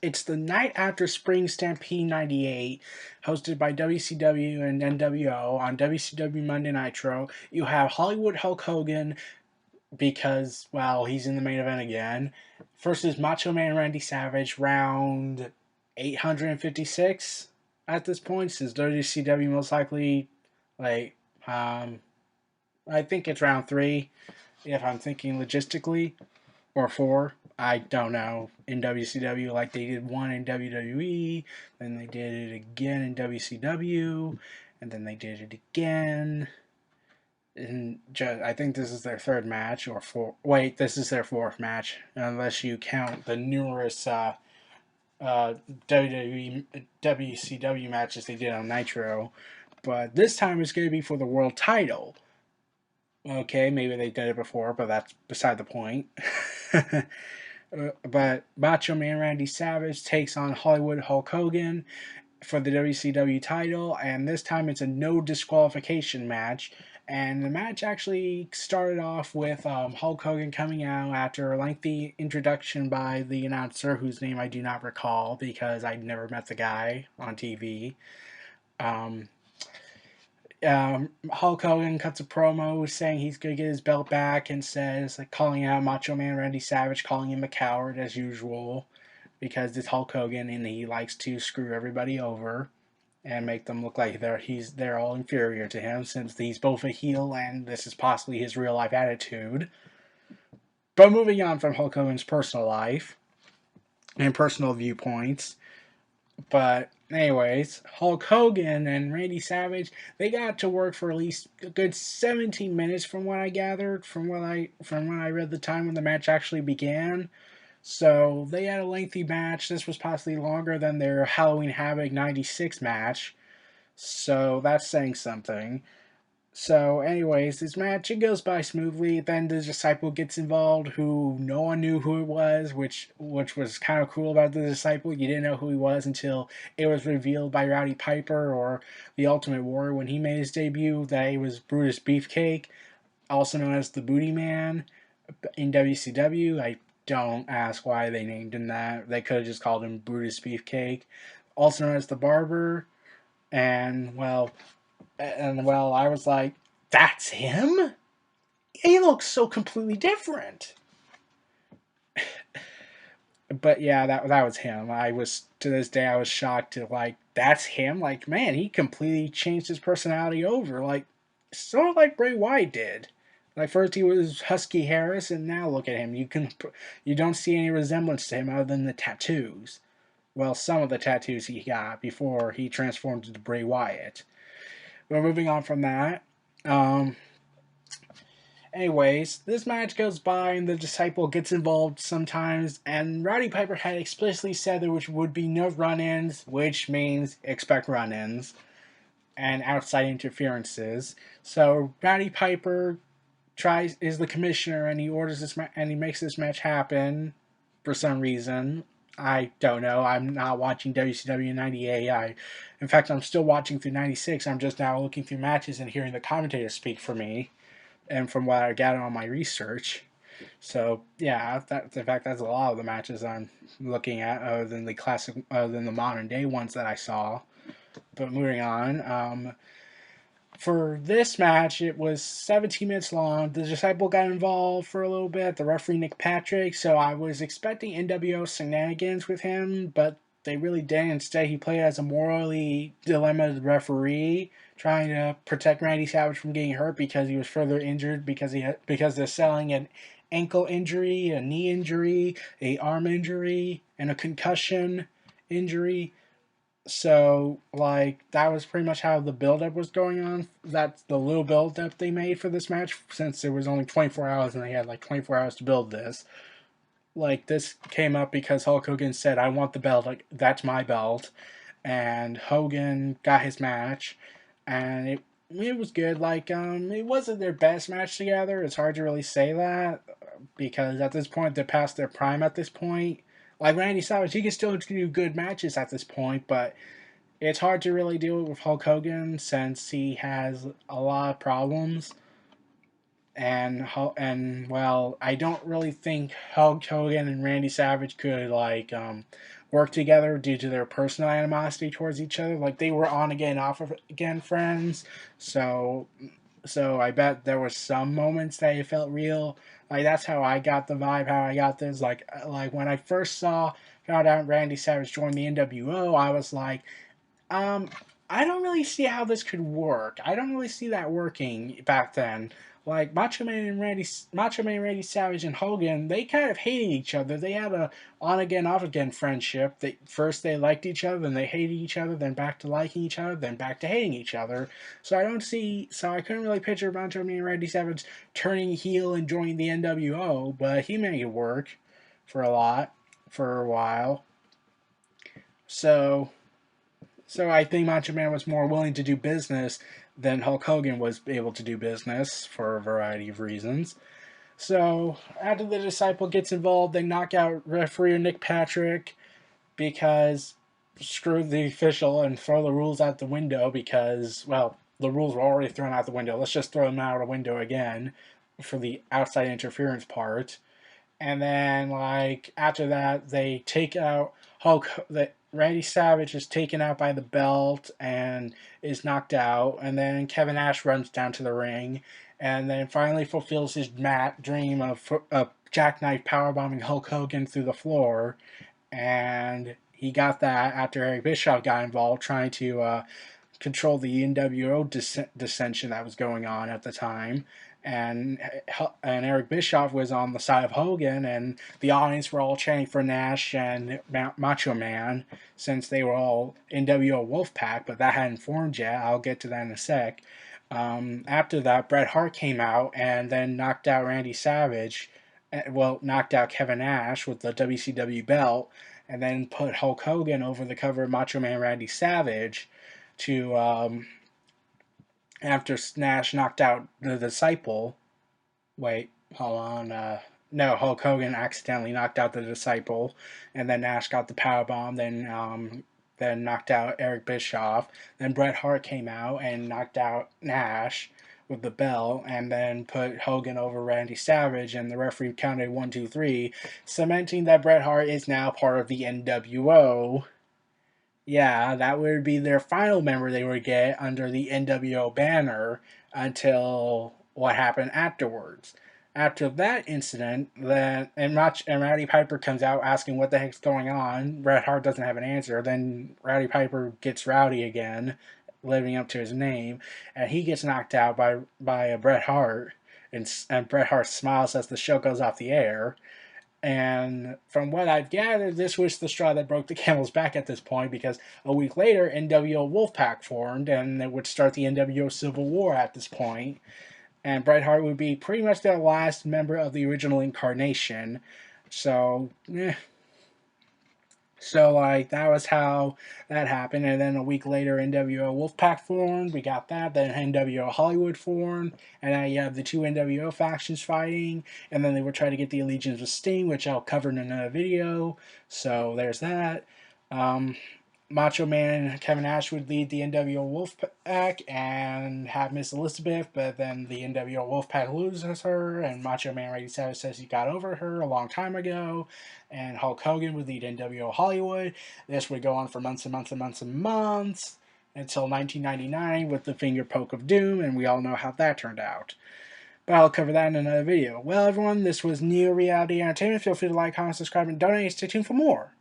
It's the night after Spring Stampede '98, hosted by WCW and NWO on WCW Monday Nitro. You have Hollywood Hulk Hogan because, well, he's in the main event again, versus Macho Man Randy Savage, round 856 at this point, since WCW most likely, like, I think it's round 3, if I'm thinking logistically, or 4. I don't know. In WCW, like they did one in WWE, then they did it again in WCW, and then they did it again. And I think this is their third match, or four. Wait, this is their fourth match, unless you count the numerous WWE, WCW matches they did on Nitro. But this time it's going to be for the world title. Okay, maybe they did it before, but that's beside the point. But Macho Man Randy Savage takes on Hollywood Hulk Hogan for the WCW title, and this time it's a no disqualification match. And the match actually started off with Hulk Hogan coming out after a lengthy introduction by the announcer, whose name I do not recall because I never met the guy on TV. Um, Hulk Hogan cuts a promo saying he's going to get his belt back and says, like, calling out Macho Man Randy Savage, calling him a coward as usual because it's Hulk Hogan and he likes to screw everybody over and make them look like they're all inferior to him since he's both a heel and this is possibly his real life attitude. But moving on from Hulk Hogan's personal life and personal viewpoints, but anyways, Hulk Hogan and Randy Savage, they got to work for at least a good 17 minutes from what I gathered, from when I read the time when the match actually began. So they had a lengthy match. This was possibly longer than their Halloween Havoc '96 match. So that's saying something. So, anyways, this match, it goes by smoothly. Then the Disciple gets involved, who no one knew who it was, which was kind of cool about the Disciple. You didn't know who he was until it was revealed by Rowdy Piper or the Ultimate Warrior when he made his debut that he was Brutus Beefcake, also known as the Booty Man in WCW. I don't ask why they named him that. They could have just called him Brutus Beefcake, also known as the Barber. And well, I was like, that's him? He looks so completely different. But yeah, that was him. I was, to this day, I was shocked to, like, that's him? Like, man, he completely changed his personality over. Like, sort of like Bray Wyatt did. Like, first he was Husky Harris, and now look at him. You don't see any resemblance to him other than the tattoos. Well, some of the tattoos he got before he transformed into Bray Wyatt. But moving on from that, anyways, this match goes by and the Disciple gets involved sometimes, and Rowdy Piper had explicitly said there would be no run-ins, which means expect run-ins and outside interferences. So Rowdy Piper is the commissioner and he orders and he makes this match happen for some reason. I don't know. I'm not watching WCW 98. In fact, I'm still watching through 96. I'm just now looking through matches and hearing the commentators speak for me, and from what I gathered on my research. So yeah, in fact, that's a lot of the matches I'm looking at, other than the modern day ones that I saw. But moving on, for this match, it was 17 minutes long. The Disciple got involved for a little bit, the referee Nick Patrick, so I was expecting NWO shenanigans with him, but they really didn't. Instead, he played as a morally dilemma referee, trying to protect Randy Savage from getting hurt because he was further injured because they're selling an ankle injury, a knee injury, a arm injury, and a concussion injury. So, like, that was pretty much how the build-up was going on. That's the little build-up they made for this match, since it was only 24 hours and they had, like, 24 hours to build this. Like, this came up because Hulk Hogan said, I want the belt, like, that's my belt. And Hogan got his match, and it was good. Like, it wasn't their best match together. It's hard to really say that, because at this point, they're past their prime at this point. Like, Randy Savage, he can still do good matches at this point, but it's hard to really deal with Hulk Hogan since he has a lot of problems. And well, I don't really think Hulk Hogan and Randy Savage could, like, work together due to their personal animosity towards each other. Like they were on again, off again friends. So I bet there was some moments that it felt real. Like that's how I got the vibe. How I got this. Like when I first found out Randy Savage joined the NWO, I was like, um, I don't really see how this could work. I don't really see that working back then. Like Macho Man, Randy Savage, and Hogan, they kind of hated each other. They had a on again, off again friendship. First they liked each other, then they hated each other, then back to liking each other, then back to hating each other. So I couldn't really picture Macho Man and Randy Savage turning heel and joining the NWO, but he made it work for a while. So I think Macho Man was more willing to do business than Hulk Hogan was able to do business for a variety of reasons. So after the Disciple gets involved, they knock out referee Nick Patrick because screw the official and throw the rules out the window because, well, the rules were already thrown out the window. Let's just throw them out the window again for the outside interference part. And then, like, after that, they take out Randy Savage is taken out by the belt and is knocked out. And then Kevin Nash runs down to the ring and then finally fulfills his dream of jackknife powerbombing Hulk Hogan through the floor. And he got that after Eric Bischoff got involved trying to control the NWO dissension that was going on at the time. And Eric Bischoff was on the side of Hogan, and the audience were all chanting for Nash and Macho Man since they were all NWO Wolfpack, but that hadn't formed yet. I'll get to that in a sec. After that, Bret Hart came out and then knocked out Randy Savage. Well, knocked out Kevin Nash with the WCW belt, and then put Hulk Hogan over the cover of Macho Man Randy Savage to after Nash knocked out the Disciple. Wait, hold on. No, Hulk Hogan accidentally knocked out the Disciple, and then Nash got the powerbomb. Then knocked out Eric Bischoff. Then Bret Hart came out and knocked out Nash with the bell, and then put Hogan over Randy Savage, and the referee counted 1, 2, 3, cementing that Bret Hart is now part of the NWO. Yeah, that would be their final member they would get under the NWO banner until what happened afterwards. After that incident, and Rowdy Piper comes out asking what the heck's going on. Bret Hart doesn't have an answer. Then Rowdy Piper gets rowdy again, living up to his name, and he gets knocked out by Bret Hart, and Bret Hart smiles as the show goes off the air. And from what I've gathered, this was the straw that broke the camel's back at this point because a week later, NWO Wolfpack formed and it would start the NWO Civil War at this point. And Bret Hart would be pretty much the last member of the original incarnation. So, So, like, that was how that happened. And then a week later, NWO Wolfpack formed. We got that. Then NWO Hollywood formed. And now you have the two NWO factions fighting. And then they would try to get the allegiance with Sting, which I'll cover in another video. So, there's that. Macho Man and Kevin Nash would lead the NWO Wolfpack and have Miss Elizabeth, but then the NWO Wolfpack loses her, and Macho Man Randy Savage says he got over her a long time ago, and Hulk Hogan would lead NWO Hollywood. This would go on for months and months and months and months until 1999 with the finger poke of doom, and we all know how that turned out. But I'll cover that in another video. Well, everyone, this was Neo Reality Entertainment. Feel free to like, comment, subscribe, and donate. Stay tuned for more.